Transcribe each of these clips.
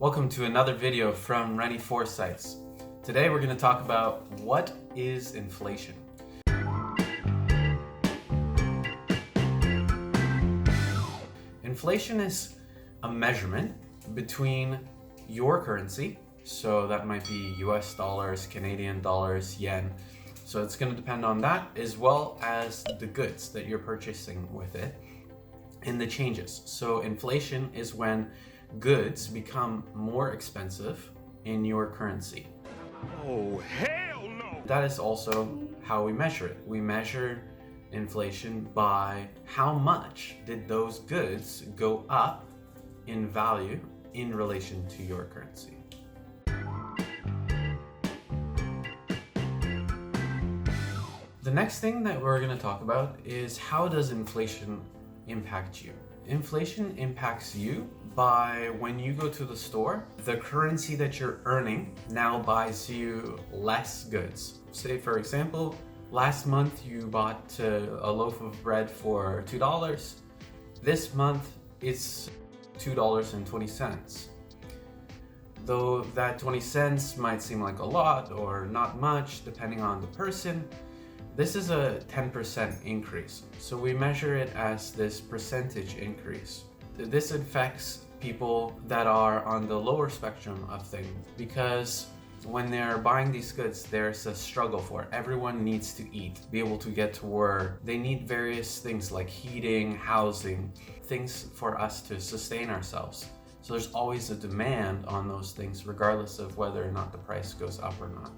Welcome to another video from Rennie Foresights. Today we're going to talk about what is inflation. Inflation is a measurement between your currency, so that might be US dollars, Canadian dollars, yen. So it's going to depend on that, as well as the goods that you're purchasing with it and the changes. So inflation is when goods become more expensive in your currency. Oh, hell no! That is also how we measure it. We measure inflation by how much did those goods go up in value in relation to your currency. The next thing that we're going to talk about is how does inflation impact you? Inflation impacts you by when you go to the store, the currency that you're earning now buys you less goods. Say for example, last month you bought a loaf of bread for $2. This month it's $2.20. Though that 20 cents might seem like a lot or not much depending on the person, this is a 10% increase. So we measure it as this percentage increase. This affects people that are on the lower spectrum of things because when they're buying these goods, there's a struggle for it. Everyone needs to eat, be able to get to work. They need various things like heating, housing, things for us to sustain ourselves. So there's always a demand on those things regardless of whether or not the price goes up or not.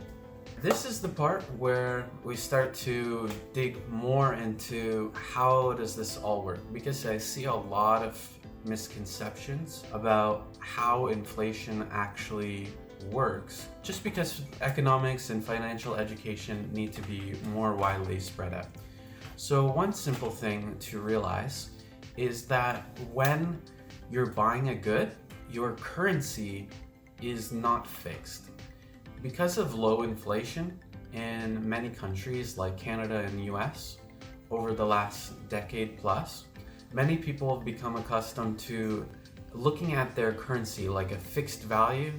This is the part where we start to dig more into how does this all work, because I see a lot of misconceptions about how inflation actually works, just because economics and financial education need to be more widely spread out. So one simple thing to realize is that when you're buying a good, your currency is not fixed. Because of low inflation in many countries like Canada and US over the last decade plus, many people have become accustomed to looking at their currency like a fixed value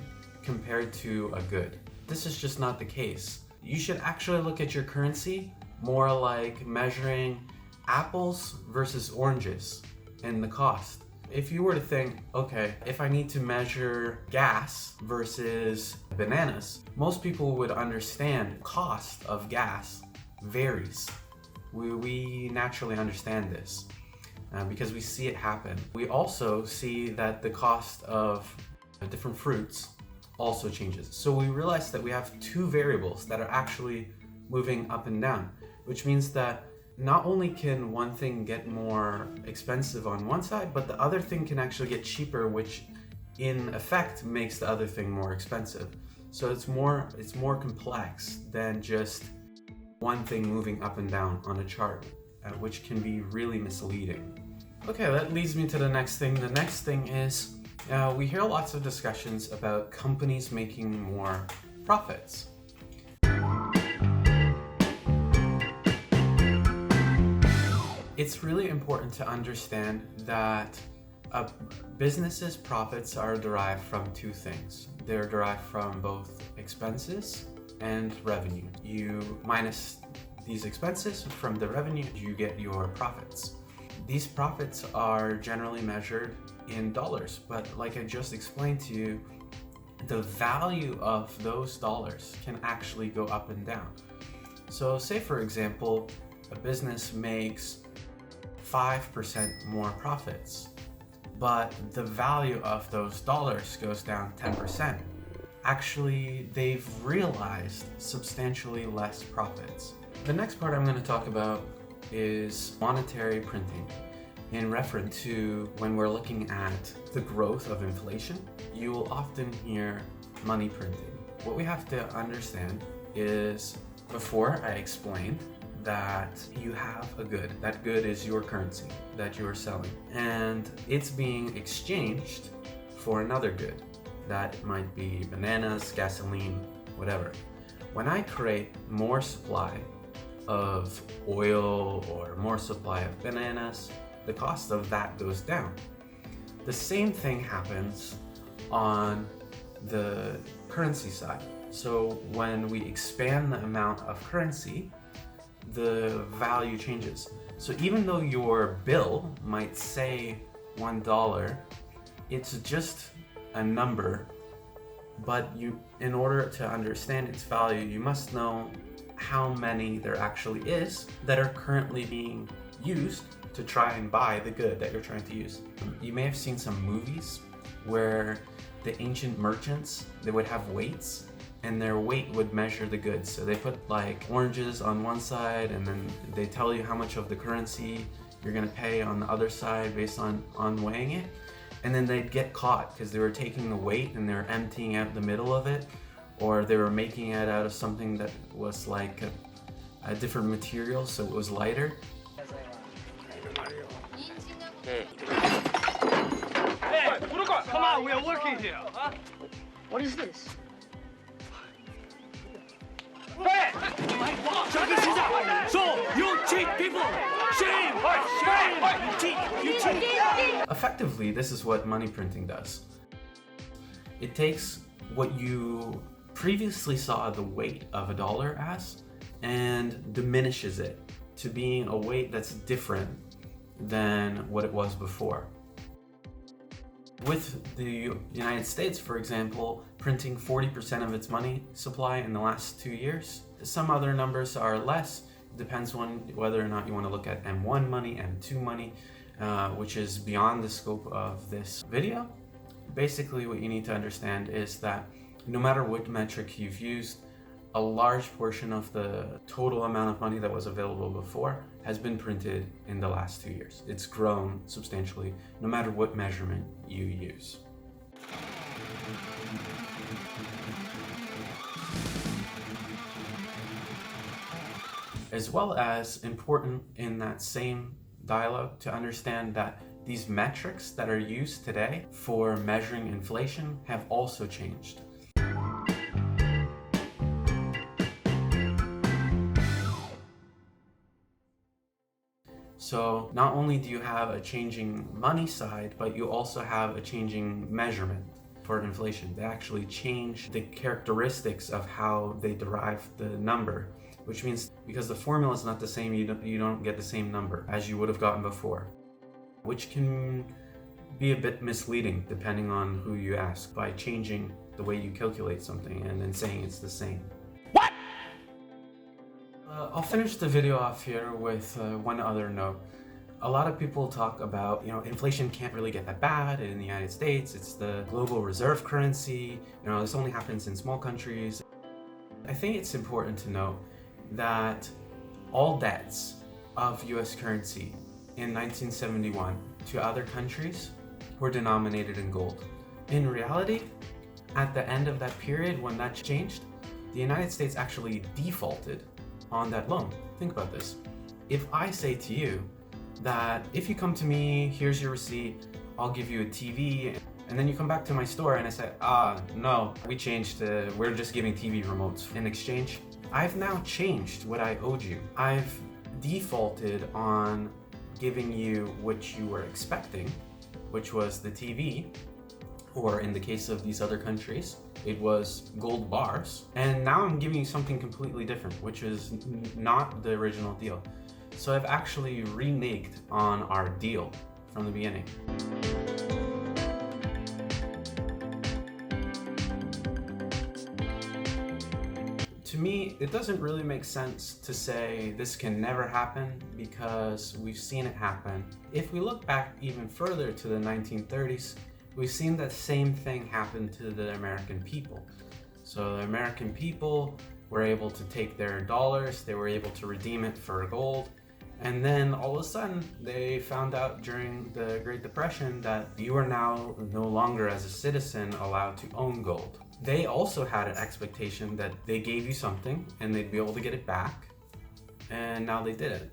compared to a good. This is just not the case. You should actually look at your currency more like measuring apples versus oranges and the cost. If you were to think, okay, if I need to measure gas versus bananas, most people would understand cost of gas varies. We naturally understand this because we see it happen. We also see that the cost of different fruits also changes. So we realize that we have two variables that are actually moving up and down, which means that not only can one thing get more expensive on one side, but the other thing can actually get cheaper, which in effect makes the other thing more expensive. So it's more complex than just one thing moving up and down on a chart, which can be really misleading. Okay, that leads me to the next thing. The next thing is we hear lots of discussions about companies making more profits. It's really important to understand that a business's profits are derived from two things. They're derived from both expenses and revenue. You minus these expenses from the revenue, you get your profits. These profits are generally measured in dollars, but like I just explained to you, the value of those dollars can actually go up and down. So say for example, a business makes 5% more profits, but the value of those dollars goes down 10%. Actually, they've realized substantially less profits. The next part I'm going to talk about is monetary printing. In reference to when we're looking at the growth of inflation, you will often hear money printing. What we have to understand is, before I explained that you have a good. That good is your currency that you are selling, and it's being exchanged for another good. That might be bananas, gasoline, whatever. When I create more supply of oil or more supply of bananas, the cost of that goes down. The same thing happens on the currency side. So when we expand the amount of currency, the value changes. So even though your bill might say $1, it's just a number, but in order to understand its value, you must know how many there actually is that are currently being used to try and buy the good that you're trying to use. You may have seen some movies where the ancient merchants, they would have weights, and their weight would measure the goods. So they put like oranges on one side, and then they tell you how much of the currency you're gonna pay on the other side based on weighing it. And then they'd get caught because they were taking the weight and they were emptying out the middle of it, or they were making it out of something that was like a different material, so it was lighter. Hey, come on, we are working here. Huh? What is this? Hey! 저기 시작! So, you cheat people! Shame! Shame! You cheat! Effectively, this is what money printing does. It takes what you previously saw the weight of a dollar as and diminishes it to being a weight that's different than what it was before. With the United States, for example, printing 40% of its money supply in the last 2 years. Some other numbers are less. It depends on whether or not you want to look at M1 money, M2 money, which is beyond the scope of this video. Basically, what you need to understand is that no matter what metric you've used, a large portion of the total amount of money that was available before has been printed in the last 2 years. It's grown substantially, no matter what measurement you use. As well as important in that same dialogue to understand that these metrics that are used today for measuring inflation have also changed. So not only do you have a changing money side, but you also have a changing measurement for inflation. They actually change the characteristics of how they derive the number, which means because the formula is not the same, you don't get the same number as you would have gotten before, which can be a bit misleading depending on who you ask by changing the way you calculate something and then saying it's the same. I'll finish the video off here with one other note. A lot of people talk about, inflation can't really get that bad in the United States. It's the global reserve currency. This only happens in small countries. I think it's important to note that all debts of US currency in 1971 to other countries were denominated in gold. In reality, at the end of that period when that changed, the United States actually defaulted on that loan. Think about this. If I say to you that if you come to me, here's your receipt, I'll give you a TV, and then you come back to my store and I say, no, we changed, we're just giving TV remotes in exchange. I've now changed what I owed you. I've defaulted on giving you what you were expecting, which was the TV, or in the case of these other countries, it was gold bars. And now I'm giving you something completely different, which is not the original deal. So I've actually reneged on our deal from the beginning. To me, it doesn't really make sense to say this can never happen because we've seen it happen. If we look back even further to the 1930s, we've seen that same thing happen to the American people. So the American people were able to take their dollars, they were able to redeem it for gold, and then all of a sudden they found out during the Great Depression that you are now no longer as a citizen allowed to own gold. They also had an expectation that they gave you something and they'd be able to get it back, and now they didn't.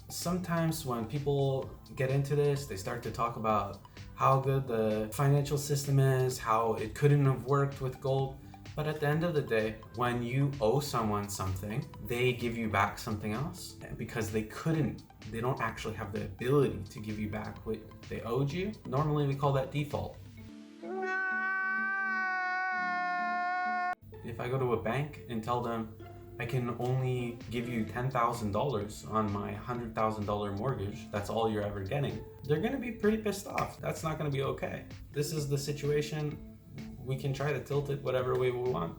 Sometimes when people get into this, they start to talk about how good the financial system is, how it couldn't have worked with gold. But at the end of the day, when you owe someone something, they give you back something else because they don't actually have the ability to give you back what they owed you. Normally we call that default. If I go to a bank and tell them I can only give you $10,000 on my $100,000 mortgage, that's all you're ever getting, they're gonna be pretty pissed off. That's not gonna be okay. This is the situation. We can try to tilt it whatever way we want,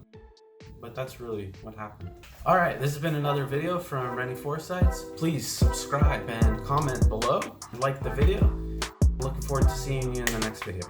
but that's really what happened. All right, this has been another video from Rennie Foresights. Please subscribe and comment below. Like the video. Looking forward to seeing you in the next video.